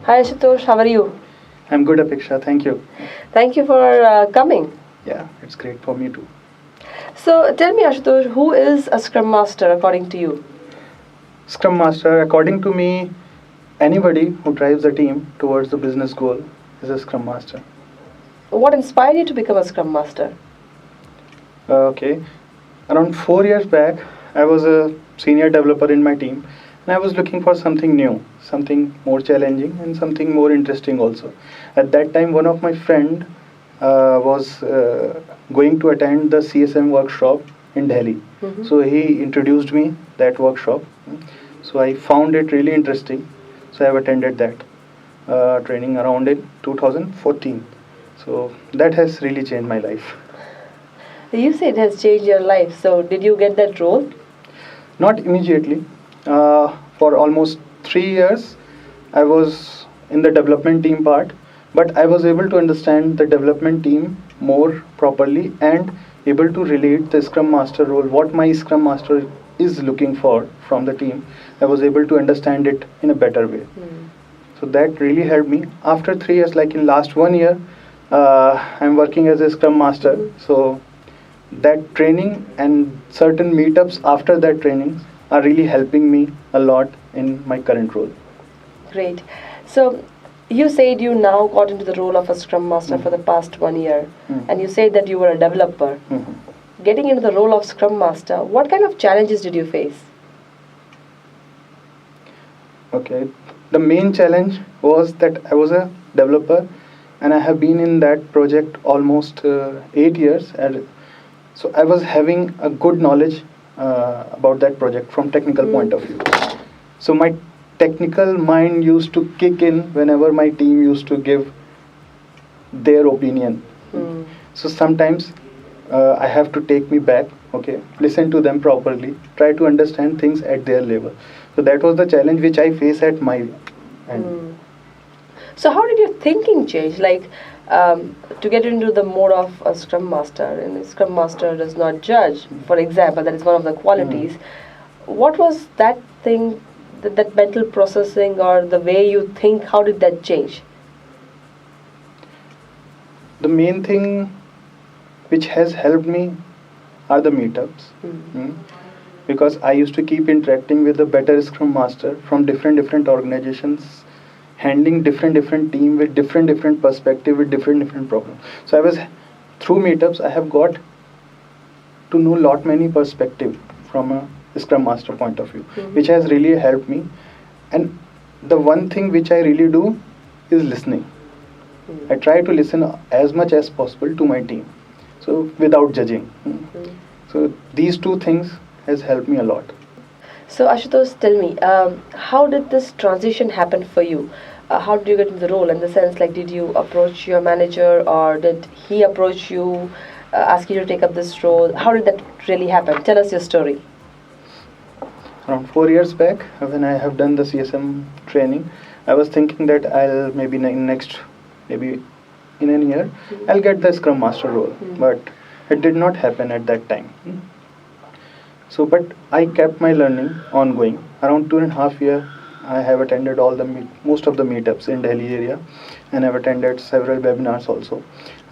Hi Ashutosh, how are you? I'm good, Apeksha. Thank you. Thank you for coming. Yeah, it's great for me too. So tell me Ashutosh, who is a Scrum Master according to you? Scrum Master, according to me, anybody who drives a team towards the business goal is a Scrum Master. What inspired you to become a Scrum Master? Okay, around 4 years back, I was a senior developer in my team and I was looking for something new, something more challenging, and something more interesting also. At that time, one of my friend was going to attend the CSM workshop in Delhi. Mhm. So he introduced me that workshop. So I found it really interesting. So I've attended that training around in 2014. So that has really changed my life. You say it has changed your life. So did you get that role? Not immediately. For almost 3 years, I was in the development team part, but I was able to understand the development team more properly and able to relate the Scrum Master role, what my Scrum Master is looking for from the team. I was able to understand it in a better way. So that really helped me. After 3 years, like in last 1 year, I'm working as a Scrum Master. So that training and certain meetups after that training are really helping me a lot in my current role. Great. So you said you now got into the role of a Scrum Master for the past 1 year, and you said that you were a developer. Getting into the role of Scrum Master, what kind of challenges did you face? Okay, the main challenge was that I was a developer and I have been in that project almost 8 years. And so I was having a good knowledge about that project from technical point of view. So my technical mind used to kick in whenever my team used to give their opinion. So sometimes I have to take me back, okay, listen to them properly, try to understand things at their level. So that was the challenge which I face at my end. So how did your thinking change? Like to get into the mode of a Scrum Master, and a Scrum Master does not judge, for example, that is one of the qualities. What was that thing, that mental processing or the way you think, how did that change? The main thing which has helped me are the meetups. Because I used to keep interacting with the better Scrum Master from different organizations, handling different team with different perspective with different problems. So I was through meetups I have got to know lot many perspective from a Scrum Master point of view, which has really helped me. And the one thing which I really do is listening. I try to listen as much as possible to my team, so without judging. So these two things has helped me a lot. So Ashutosh, tell me, how did this transition happen for you? How did you get into the role? In the sense, like, did you approach your manager, or did he approach you, ask you to take up this role? How did that really happen? Tell us your story. Around 4 years back, when I have done the CSM training, I was thinking that I'll maybe next, maybe in a year, I'll get the Scrum Master role. But it did not happen at that time. So, but I kept my learning ongoing. Around 2.5 years, I have attended all the most of the meetups in Delhi area, and I've attended several webinars also.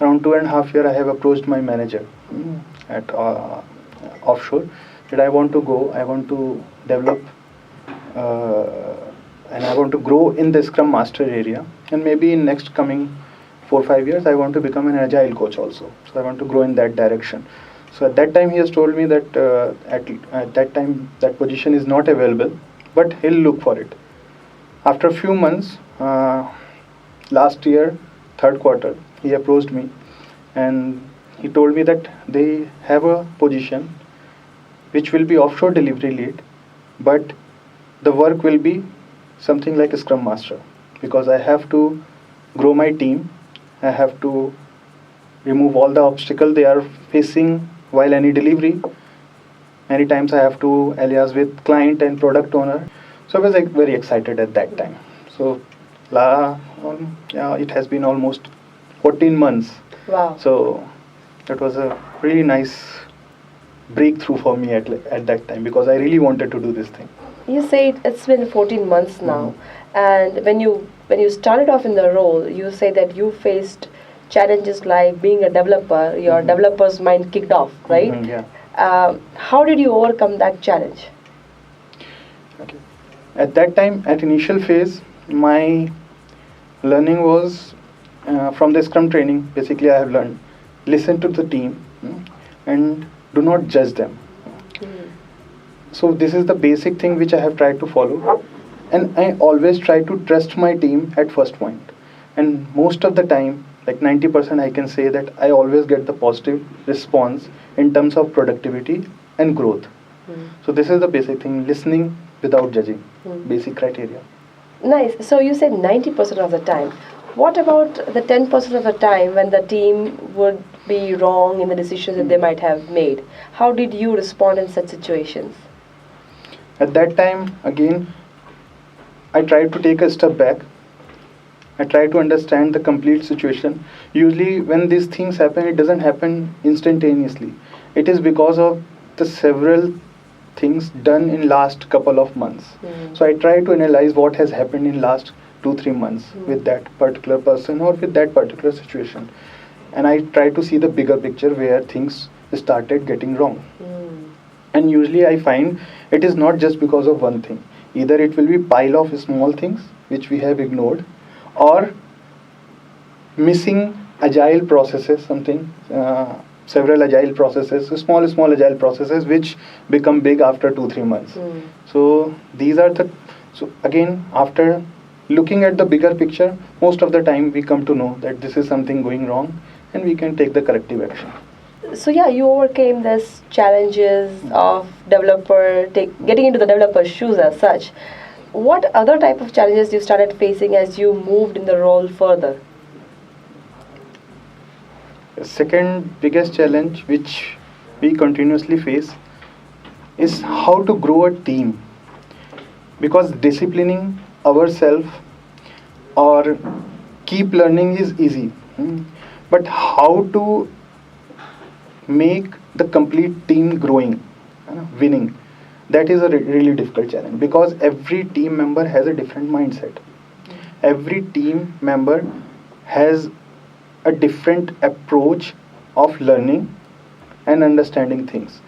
Around 2.5 years, I have approached my manager at offshore that I want to go, I want to develop, and I want to grow in the Scrum Master area, and maybe in next coming 4 5 years, I want to become an agile coach also. So I want to grow in that direction. So at that time, he has told me that at that time that position is not available, but he'll look for it. After a few months, last year, third quarter, he approached me, and he told me that they have a position which will be offshore delivery lead, but the work will be something like a Scrum Master, because I have to grow my team, I have to remove all the obstacle they are facing while any delivery. Many times I have to alias with client and product owner. So I was like very excited at that time. So yeah, it has been almost 14 months. Wow. So that was a really nice breakthrough for me at that time, because I really wanted to do this thing. You say it's been 14 months now, and when you when you started off in the role, you say that you faced challenges like being a developer, your developer's mind kicked off, right? Yeah. How did you overcome that challenge? Okay. At that time, at initial phase, my learning was from the Scrum training. Basically, I have learned listen to the team and do not judge them. So this is the basic thing which I have tried to follow, and I always try to trust my team at first point. And most of the time, like 90%, I can say that I always get the positive response in terms of productivity and growth. So this is the basic thing: listening without judging. Basic criteria. Nice. So you said 90% of the time. What about the 10% of the time when the team would be wrong in the decisions that they might have made? How did you respond in such situations? At that time, again, I tried to take a step back. I try to understand the complete situation. Usually, when these things happen, it doesn't happen instantaneously. It is because of the several things done in last couple of months. So I try to analyze what has happened in last 2-3 months with that particular person or with that particular situation, and I try to see the bigger picture where things started getting wrong. And usually I find it is not just because of one thing. Either it will be pile of small things which we have ignored, or missing agile processes, several agile processes, small agile processes which become big after 2-3 months. So these are so again, after looking at the bigger picture, most of the time we come to know that this is something going wrong and we can take the corrective action. So yeah, you overcame this challenges of getting into the developer's shoes as such. What other type of challenges you started facing as you moved in the role further? The second biggest challenge which we continuously face is how to grow a team, because disciplining ourselves or keep learning is easy, but how to make the complete team growing, winning, that is a really difficult challenge, because every team member has a different mindset. Every team member has a different approach of learning and understanding things.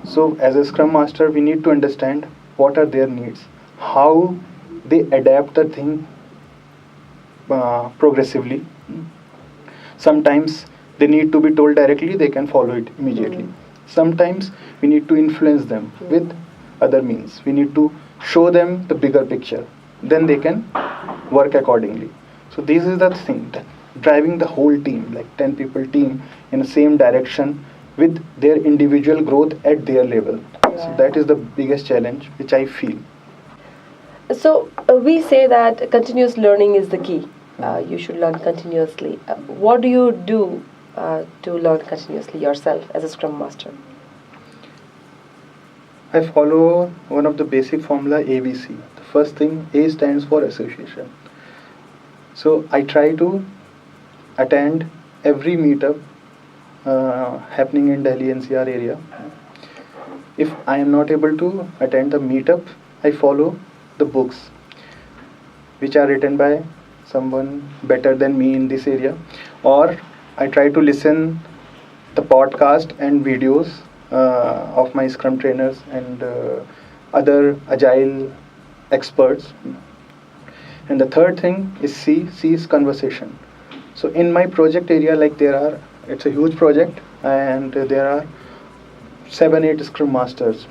So as a Scrum Master, we need to understand what are their needs, how they adapt the thing progressively. Sometimes they need to be told directly, they can follow it immediately. Sometimes we need to influence them with other means. We need to show them the bigger picture, then they can work accordingly. So this is the thing, that driving the whole team, like 10 people team, in the same direction with their individual growth at their level. So that is the biggest challenge which I feel. So we say that continuous learning is the key. You should learn continuously. What do you do to learn continuously yourself as a Scrum Master? I follow one of the basic formula, ABC. The first thing, A stands for association. So I try to attend every meetup happening in Delhi NCR area. If I am not able to attend the meetup, I follow the books which are written by someone better than me in this area, or I try to listen the podcast and videos of my Scrum trainers and other agile experts. And the third thing is C is conversation. So in my project area, like it's a huge project and there are 7-8 Scrum Masters.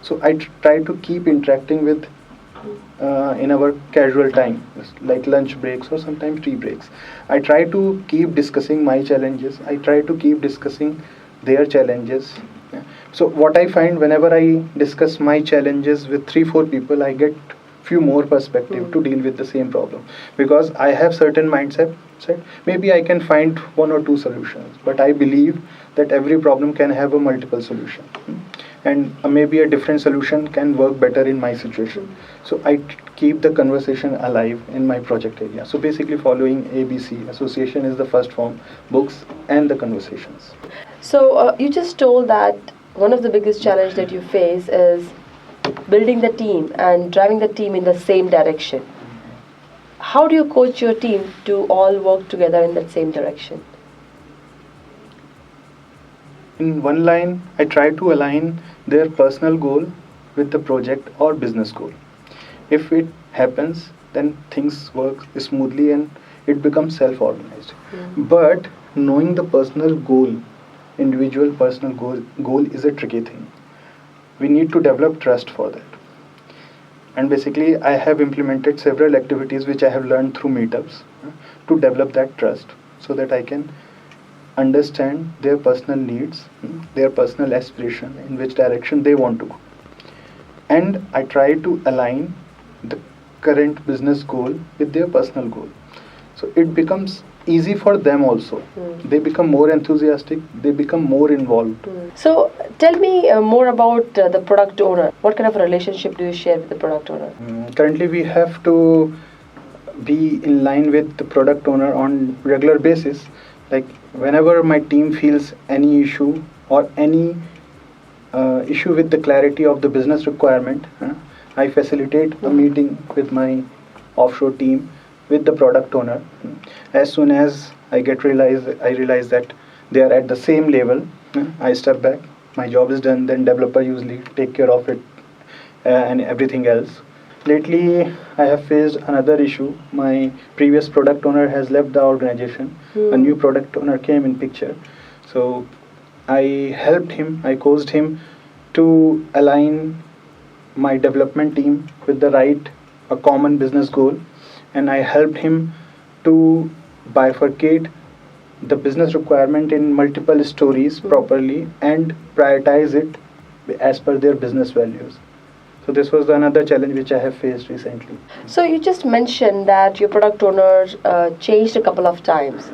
So I try to keep interacting with in our casual time, like lunch breaks or sometimes tea breaks. I try to keep discussing my challenges. I try to keep discussing their challenges. So what I find, whenever I discuss my challenges with 3-4 people, I get few more perspective to deal with the same problem, because I have certain mindset. Maybe I can find 1 or 2 solutions, but I believe that every problem can have a multiple solution, and maybe a different solution can work better in my situation. So I keep the conversation alive in my project area. So basically following ABC, association is the first form, books and the conversations. So you just told that one of the biggest challenge that you face is building the team and driving the team in the same direction. how do you coach your team to all work together in that same direction? In one line, I try to align their personal goal with the project or business goal. If it happens, then things work smoothly and it becomes self-organized. But knowing the personal goal, individual personal goal is a tricky thing. We need to develop trust for that. And basically, I have implemented several activities which I have learned through meetups to develop that trust so that I can understand their personal needs, their personal aspiration, in which direction they want to go. And I try to align the current business goal with their personal goal. So it becomes easy for them also. They become more enthusiastic, they become more involved. So tell me more about the product owner. What kind of a relationship do you share with the product owner? Currently, we have to be in line with the product owner on regular basis. Like whenever my team feels any issue or any issue with the clarity of the business requirement, I facilitate a meeting with my offshore team with the product owner. As soon as I realize that they are at the same level, I step back. My job is done. Then developer usually take care of it and everything else. Lately, I have faced another issue. My previous product owner has left the organization. A new product owner came in picture. So I helped him, I coached him to align my development team with the right, a common business goal, and I helped him to bifurcate the business requirement in multiple stories properly and prioritize it as per their business values. So this was another challenge which I have faced recently. So you just mentioned that your product owner changed a couple of times.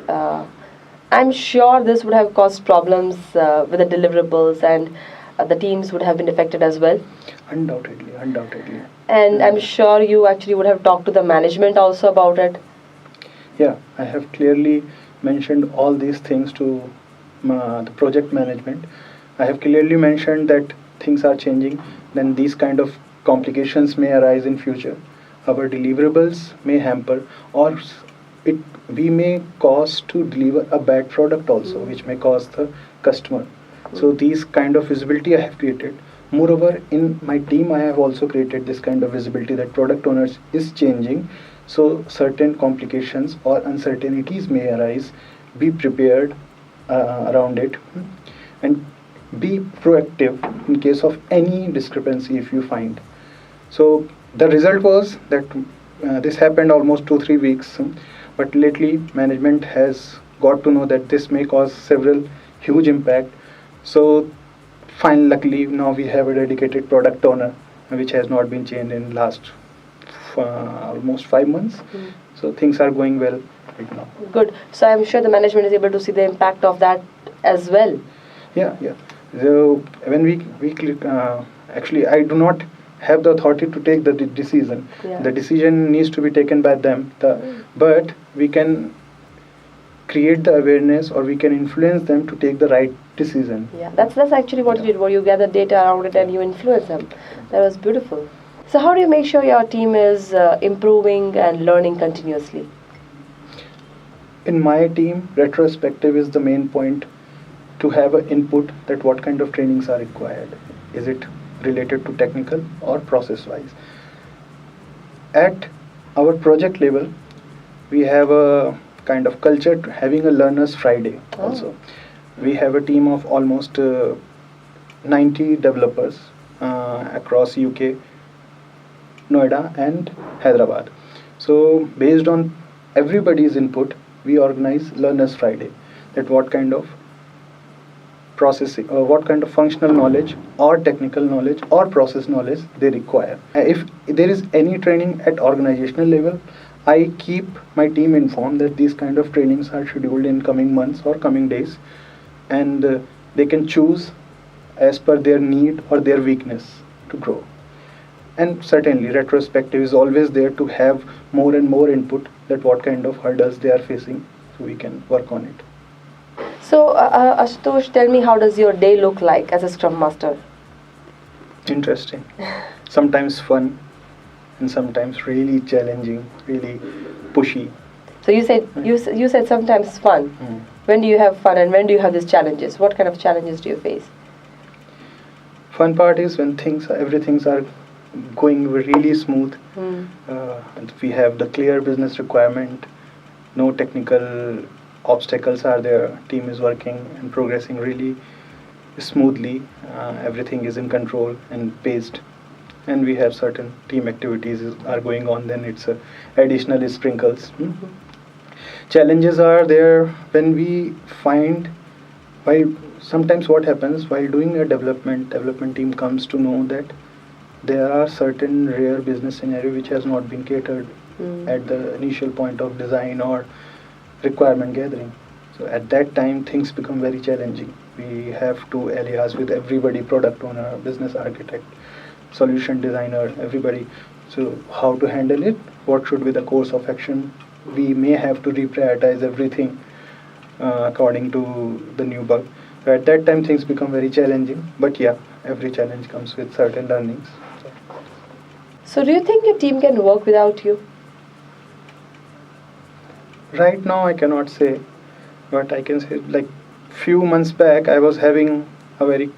I'm sure this would have caused problems with the deliverables, and the teams would have been affected as well. Undoubtedly, undoubtedly. And I'm sure you actually would have talked to the management also about it. Yeah, I have clearly mentioned all these things to the project management. I have clearly mentioned that things are changing, then these kind of complications may arise in future. Our deliverables may hamper, or it we may cause to deliver a bad product also, which may cause the customer. So these kind of visibility I have created. Moreover, in my team, I have also created this kind of visibility that product owners is changing. So certain complications or uncertainties may arise. Be prepared around it, and be proactive in case of any discrepancy if you find. So the result was that this happened almost 2-3 weeks, but lately management has got to know that this may cause several huge impact. So fine, luckily now we have a dedicated product owner which has not been changed in last almost 5 months. So things are going well right now. Good. So I'm sure the management is able to see the impact of that as well. Yeah. So when we click, actually I do not have the authority to take the decision. Yeah. The decision needs to be taken by them. But we can create the awareness, or we can influence them to take the right decision. Yeah, that's actually what you did, where you gather data around it and you influence them. That was beautiful. So how do you make sure your team is improving and learning continuously? In my team, retrospective is the main point, to have an input that what kind of trainings are required. Is it related to technical or process wise? At our project level, we have a kind of culture having a learners Friday also. We have a team of almost 90 developers across UK, Noida and Hyderabad. So based on everybody's input, we organize learners Friday, that what kind of processing or what kind of functional knowledge or technical knowledge or process knowledge they require. If there is any training at organizational level, I keep my team informed that these kind of trainings are scheduled in coming months or coming days, and they can choose as per their need or their weakness to grow. And certainly retrospective is always there to have more and more input, that what kind of hurdles they are facing, so we can work on it. So Ashutosh, tell me, how does your day look like as a Scrum Master? Interesting, sometimes fun, and sometimes really challenging, really pushy. So you said sometimes fun. When do you have fun and when do you have these challenges? What kind of challenges do you face? Fun part is when everything's are going really smooth. And we have the clear business requirement, no technical obstacles are there, team is working and progressing really smoothly, everything is in control and paced, and we have certain team activities are going on, then it's additional sprinkles. Challenges are there when we find, while sometimes what happens while doing a development team comes to know that there are certain rare business scenario which has not been catered at the initial point of design or requirement gathering. So at that time things become very challenging. We have to alias with everybody, product owner, business architect, solution designer, everybody. So how to handle it, what should be the course of action. We may have to reprioritize everything according to the new bug. So at that time things become very challenging, but yeah, every challenge comes with certain learnings. So do you think your team can work without you? Right now I cannot say, but I can say like few months back I was having a very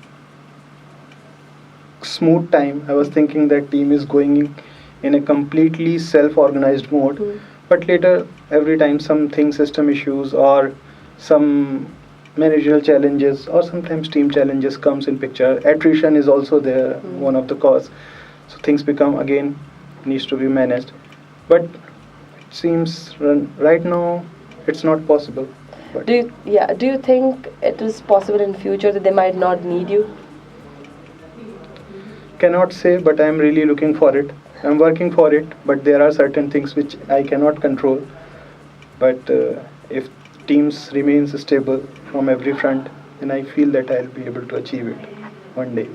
smooth time. I was thinking that team is going in a completely self-organized mode, but later every time something system issues or some managerial challenges or sometimes team challenges comes in picture. Attrition is also there, one of the cause. So things become again needs to be managed, but it seems right now it's not possible. But Do you think it is possible in future that they might not need you? cannot say, but I am really looking for it. I'm working for it, but there are certain things which I cannot control. But if teams remains stable from every front, then I feel that I'll be able to achieve it one day.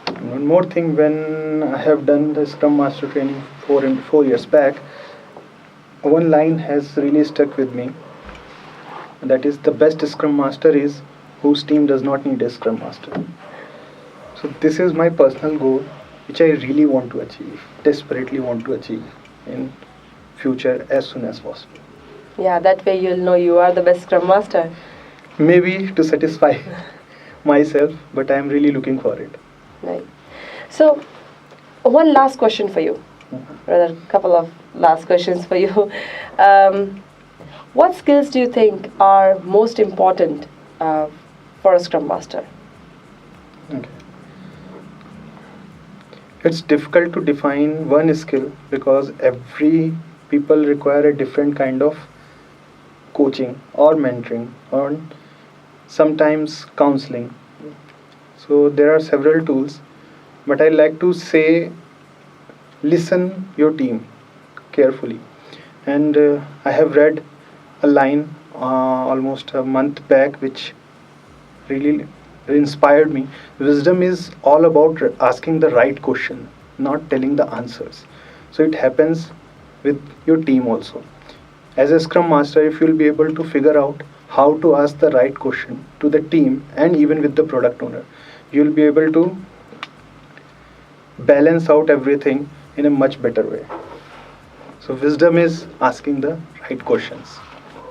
And one more thing, when I have done the Scrum Master training 4 years back, one line has really stuck with me. And that is, the best Scrum Master is whose team does not need a Scrum Master. So this is my personal goal, which I really want to achieve, desperately want to achieve in future as soon as possible. Yeah, that way you'll know you are the best Scrum Master. Maybe to satisfy myself, but I am really looking for it. Right. So, one last question for you, rather a couple of last questions for you. What skills do you think are most important for a Scrum Master? Okay. It's difficult to define one skill because every people require a different kind of coaching or mentoring or sometimes counseling. So there are several tools, but I like to say listen your team carefully. And I have read a line almost a month back which really inspired me. Wisdom is all about asking the right question, not telling the answers. So it happens with your team also. As a Scrum Master, if you'll be able to figure out how to ask the right question to the team and even with the product owner, you'll be able to balance out everything in a much better way. So wisdom is asking the right questions.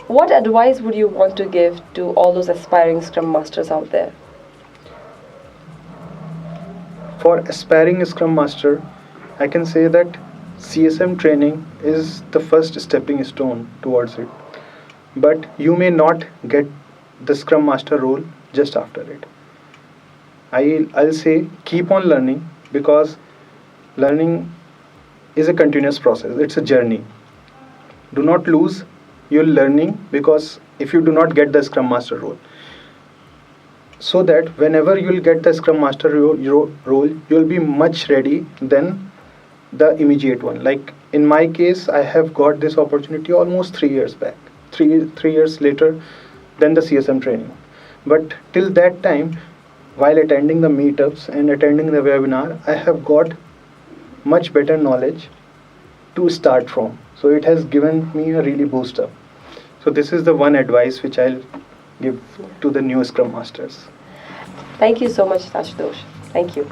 What advice would you want to give to all those aspiring Scrum Masters out there? For aspiring Scrum Master, I can say that CSM training is the first stepping stone towards it. But you may not get the Scrum Master role just after it. I'll say keep on learning, because learning is a continuous process. It's a journey. Do not lose your learning, because if you do not get the Scrum Master role, so that whenever you'll get the Scrum Master role, you'll be much ready than the immediate one. Like in my case, I have got this opportunity almost 3 years back, 3 years later than the CSM training. But till that time, while attending the meetups and attending the webinar, I have got much better knowledge to start from. So it has given me a really boost up. So this is the one advice which I'll give to the new Scrum Masters. Thank you so much, Ashutosh. Thank you.